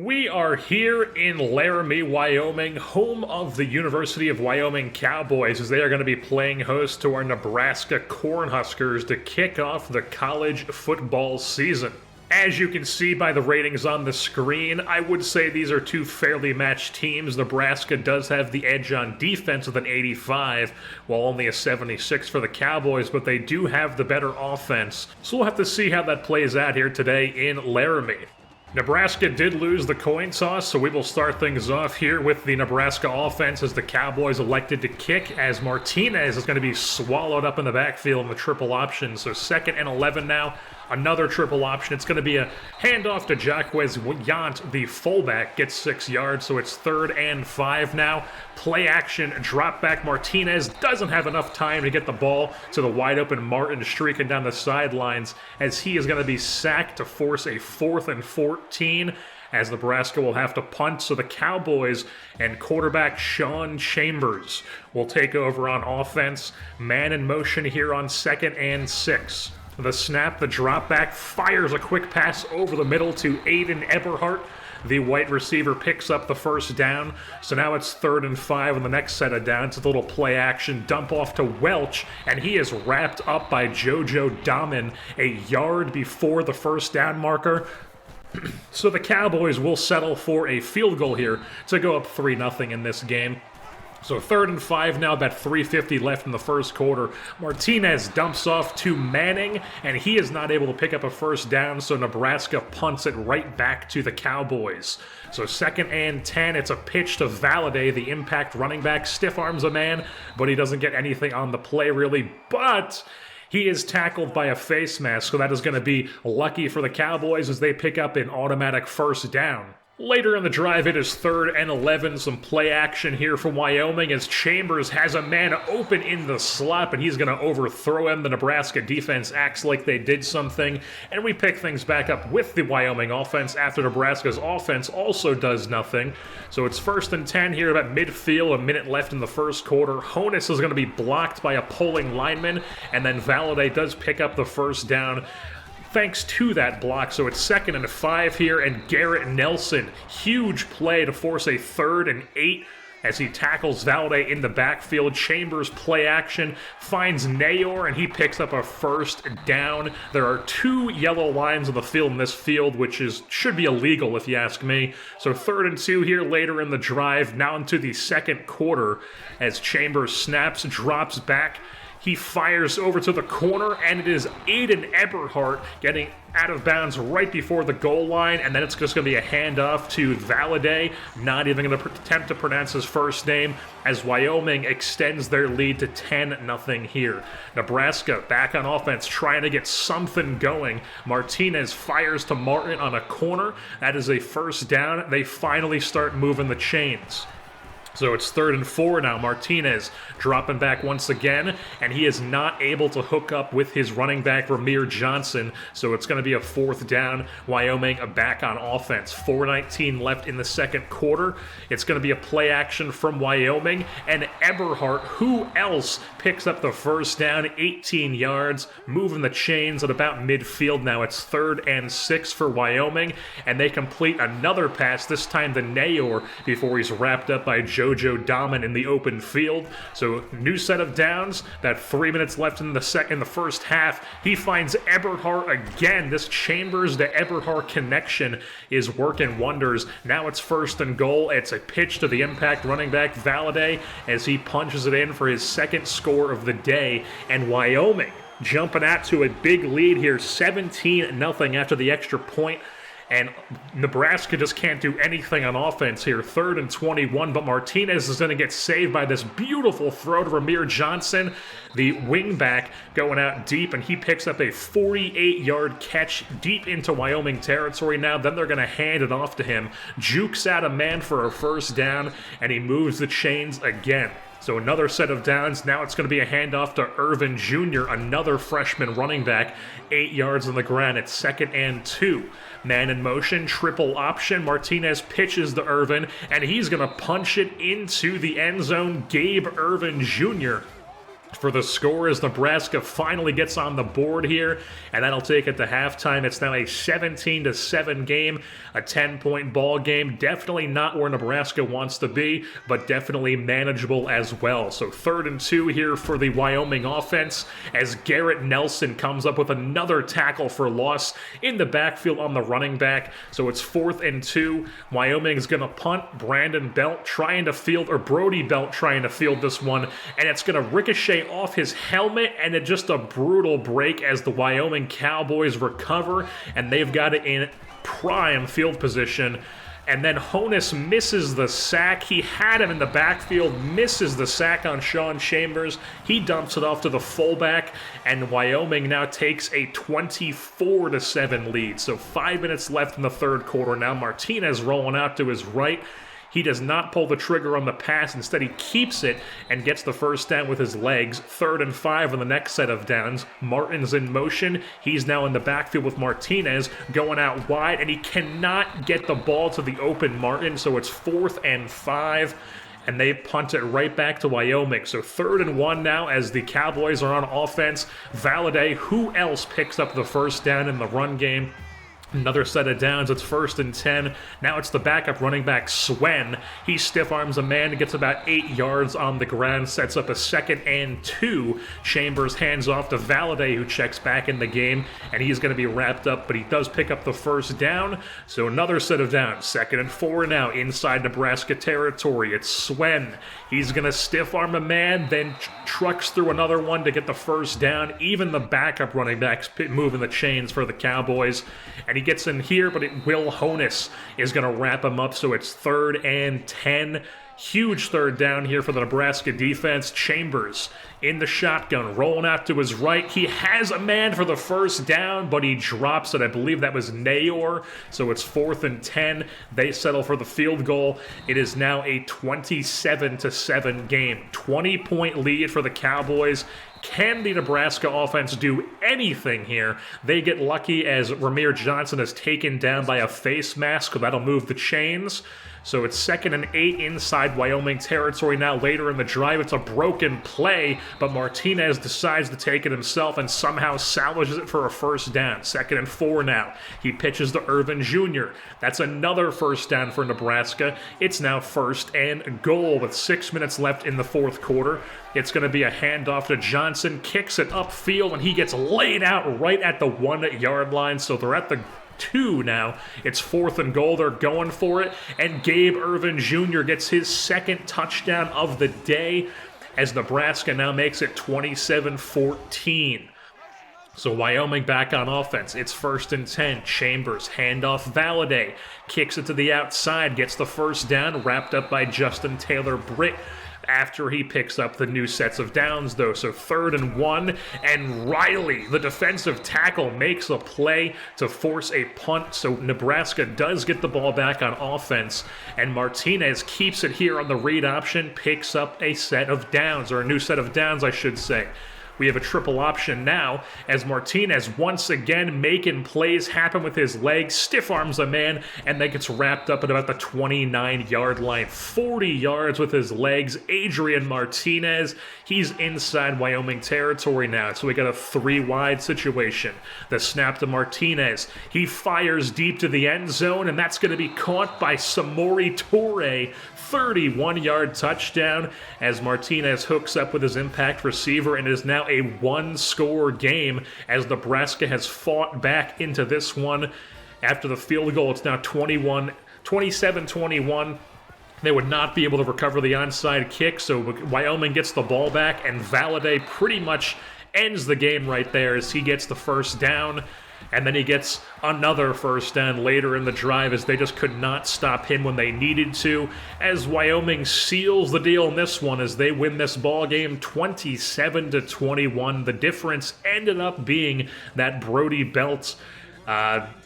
We are here in Laramie, Wyoming, home of the University of Wyoming Cowboys, as they are going to be playing host to our Nebraska Cornhuskers to kick off the college football season. As you can see by the ratings on the screen, I would say these are two fairly matched teams. Nebraska does have the edge on defense with an 85, while only a 76 for the Cowboys, but they do have the better offense. So we'll have to see how that plays out here today in Laramie. Nebraska did lose the coin toss, so we will start things off here with the Nebraska offense as the Cowboys elected to kick, as Martinez is going to be swallowed up in the backfield in the triple option. So 2nd and 11 now, another triple option. It's going to be a handoff to Jaquez Yant, the fullback, gets 6 yards, so it's 3rd and 5 now. Play action, drop back. Martinez doesn't have enough time to get the ball to the wide open Martin streaking down the sidelines, as he is going to be sacked to force a 4th and 14, as Nebraska will have to punt. So the Cowboys and quarterback Sean Chambers will take over on offense. Man in motion here on 2nd and 6. The snap, the drop back, fires a quick pass over the middle to Aiden Eberhardt. The white receiver picks up the first down. So now it's 3rd and 5 on the next set of downs. It's a little play action dump off to Welch, and he is wrapped up by JoJo Dahmen a yard before the first down marker. So the Cowboys will settle for a field goal here to go up 3-0 in this game. So 3rd and 5 now, about 3:50 left in the first quarter. Martinez dumps off to Manning, and he is not able to pick up a first down, so Nebraska punts it right back to the Cowboys. So 2nd and 10, it's a pitch to Valladay, the impact running back, stiff arms a man, but he doesn't get anything on the play really, but he is tackled by a face mask, so that is going to be lucky for the Cowboys as they pick up an automatic first down. Later in the drive, it is 3rd and 11. Some play action here from Wyoming as Chambers has a man open in the slot, and he's going to overthrow him. The Nebraska defense acts like they did something, and we pick things back up with the Wyoming offense after Nebraska's offense also does nothing. So it's 1st and 10 here about midfield, a minute left in the first quarter. Honus is going to be blocked by a pulling lineman, and then Valladay does pick up the first down thanks to that block. So it's 2nd and 5 here, and Garrett Nelson, huge play to force a 3rd and 8 as he tackles Valladay in the backfield. Chambers play action, finds Nayor, and he picks up a first down. There are 2 yellow lines on the field in this field, which should be illegal if you ask me. So 3rd and 2 here later in the drive, now into the second quarter, as Chambers snaps, drops back. He fires over to the corner, and it is Aiden Eberhardt getting out of bounds right before the goal line, and then it's just going to be a handoff to Valladay, not even going to attempt to pronounce his first name, as Wyoming extends their lead to 10-0 here. Nebraska back on offense, trying to get something going. Martinez fires to Martin on a corner. That is a first down. They finally start moving the chains. So it's 3rd and 4 now. Martinez dropping back once again, and he is not able to hook up with his running back, Ramir Johnson. So it's going to be a 4th down. Wyoming back on offense. 4:19 left in the second quarter. It's going to be a play action from Wyoming, and Eberhardt, who else, picks up the first down, 18 yards, moving the chains at about midfield now. It's 3rd and 6 for Wyoming, and they complete another pass, this time to Nayor, before he's wrapped up by JoJo Dahmen in the open field. So new set of downs, about 3 minutes left in the first half. He finds Eberhardt again. This Chambers to Eberhardt connection is working wonders. Now it's 1st and goal. It's a pitch to the impact running back Valladay as he punches it in for his 2nd score of the day, and Wyoming jumping out to a big lead here, 17-0 after the extra point. And Nebraska just can't do anything on offense here. 3rd and 21, but Martinez is going to get saved by this beautiful throw to Ramir Johnson, the wingback, going out deep, and he picks up a 48-yard catch deep into Wyoming territory now. Then they're going to hand it off to him. Jukes out a man for a first down, and he moves the chains again. So another set of downs. Now it's going to be a handoff to Irvin Jr., another freshman running back, 8 yards on the ground. It's 2nd and 2. Man in motion, triple option. Martinez pitches to Irvin, and he's going to punch it into the end zone. Gabe Irvin Jr. for the score as Nebraska finally gets on the board here, and that'll take it to halftime. It's now a 17-7 game, a 10-point ball game. Definitely not where Nebraska wants to be, but definitely manageable as well. So 3rd and 2 here for the Wyoming offense as Garrett Nelson comes up with another tackle for loss in the backfield on the running back. So it's 4th and 2. Wyoming's going to punt. Brandon Belt trying to field, or Brody Belt trying to field this one, and it's going to ricochet off his helmet, and it just a brutal break as the Wyoming Cowboys recover, and they've got it in prime field position. And then Honus misses the sack. He had him in the backfield, misses the sack on Sean Chambers. He dumps it off to the fullback, and Wyoming now takes a 24-7 lead. So 5 minutes left in the 3rd quarter. Now Martinez rolling out to his right. He does not pull the trigger on the pass. Instead, he keeps it and gets the first down with his legs. 3rd and 5 on the next set of downs. Martin's in motion. He's now in the backfield with Martinez going out wide, and he cannot get the ball to the open Martin, so it's 4th and 5. And they punt it right back to Wyoming. So 3rd and 1 now as the Cowboys are on offense. Valadez, who else picks up the first down in the run game? Another set of downs. It's 1st and 10. Now it's the backup running back, Swen. He stiff arms a man and gets about 8 yards on the ground, sets up a 2nd and 2. Chambers hands off to Valadez, who checks back in the game, and he's going to be wrapped up, but he does pick up the first down. So another set of downs. 2nd and 4 now inside Nebraska territory. It's Swen. He's going to stiff arm a man, then trucks through another one to get the first down. Even the backup running backs moving the chains for the Cowboys. And he gets in here, but Will Honus is going to wrap him up, so it's 3rd and 10. Huge 3rd down here for the Nebraska defense. Chambers in the shotgun, rolling out to his right. He has a man for the first down, but he drops it. I believe that was Nayor, so it's 4th and 10. They settle for the field goal. It is now a 27-7 game. 20-point lead for the Cowboys. Can the Nebraska offense do anything here? They get lucky as Ramir Johnson is taken down by a face mask. That'll move the chains. So it's 2nd and 8 inside Wyoming territory now. Later in the drive, it's a broken play, but Martinez decides to take it himself and somehow salvages it for a first down. 2nd and 4 now. He pitches to Irvin Jr. That's another first down for Nebraska. It's now 1st and goal with 6 minutes left in the 4th quarter. It's going to be a handoff to Johnson, kicks it upfield, and he gets laid out right at the 1-yard line. So they're at the 2 now. It's 4th and goal. They're going for it. And Gabe Irvin Jr. gets his 2nd touchdown of the day as Nebraska now makes it 27-14. So Wyoming back on offense. It's 1st and 10. Chambers, handoff Valadez. Kicks it to the outside. Gets the first down. Wrapped up by Justin Taylor Britt after he picks up the new sets of downs, though. So 3rd and 1, and Riley, the defensive tackle, makes a play to force a punt. So Nebraska does get the ball back on offense, and Martinez keeps it here on the read option, picks up a set of downs, or a new set of downs, I should say. We have a triple option now as Martinez once again making plays happen with his legs, stiff arms a man, and then gets wrapped up at about the 29-yard line. 40 yards with his legs. Adrian Martinez, he's inside Wyoming territory now, so we got a 3-wide situation. The snap to Martinez. He fires deep to the end zone, and that's going to be caught by Samori Toure. 31-yard touchdown as Martinez hooks up with his impact receiver, and is now a 1-score game as Nebraska has fought back into this one. After the field goal, it's now 27-21. They would not be able to recover the onside kick, so Wyoming gets the ball back, and Valadez pretty much ends the game right there as he gets the first down. And then he gets another first down later in the drive as they just could not stop him when they needed to. As Wyoming seals the deal in this one as they win this ball game 27-21. The difference ended up being that Brody Belt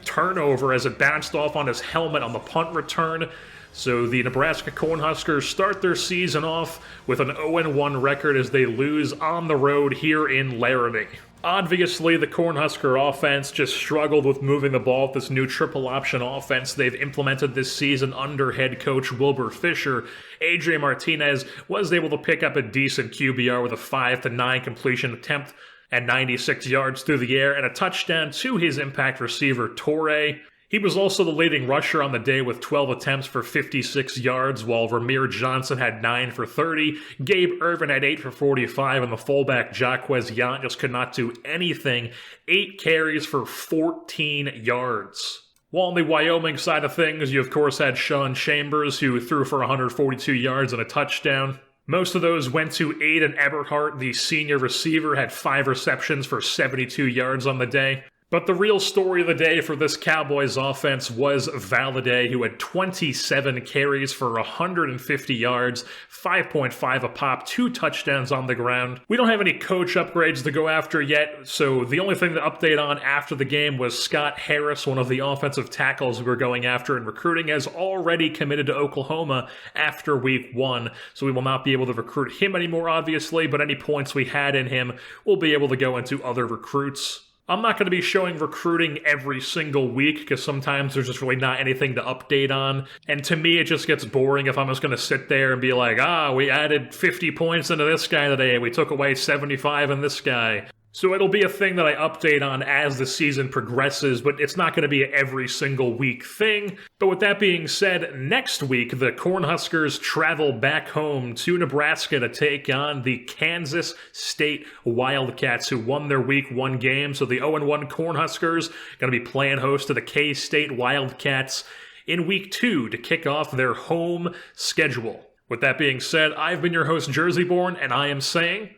turnover as it bounced off on his helmet on the punt return. So the Nebraska Cornhuskers start their season off with an 0-1 record as they lose on the road here in Laramie. Obviously, the Cornhusker offense just struggled with moving the ball with this new triple option offense they've implemented this season under head coach Wilbur Fisher. Adrian Martinez was able to pick up a decent QBR with a 5-9 completion attempt and 96 yards through the air and a touchdown to his impact receiver, Torrey. He was also the leading rusher on the day with 12 attempts for 56 yards, while Ramir Johnson had 9 for 30, Gabe Irvin had 8 for 45, and the fullback Jaquez Yant just could not do anything. 8 carries for 14 yards. While on the Wyoming side of things, you of course had Sean Chambers, who threw for 142 yards and a touchdown. Most of those went to Aiden Eberhardt, the senior receiver, had 5 receptions for 72 yards on the day. But the real story of the day for this Cowboys offense was Valladay, who had 27 carries for 150 yards, 5.5 a pop, 2 touchdowns on the ground. We don't have any coach upgrades to go after yet, so the only thing to update on after the game was Scott Harris, one of the offensive tackles we were going after in recruiting, has already committed to Oklahoma after week 1, so we will not be able to recruit him anymore, obviously, but any points we had in him, we'll be able to go into other recruits. I'm not going to be showing recruiting every single week because sometimes there's just really not anything to update on. And to me, it just gets boring if I'm just going to sit there and be like, we added 50 points into this guy today, we took away 75 in this guy. So it'll be a thing that I update on as the season progresses, but it's not going to be an every single week thing. But with that being said, next week, the Cornhuskers travel back home to Nebraska to take on the Kansas State Wildcats, who won their week 1 game. So the 0-1 Cornhuskers going to be playing host to the K-State Wildcats in week 2 to kick off their home schedule. With that being said, I've been your host, Jerseyborn, and I am saying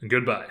goodbye.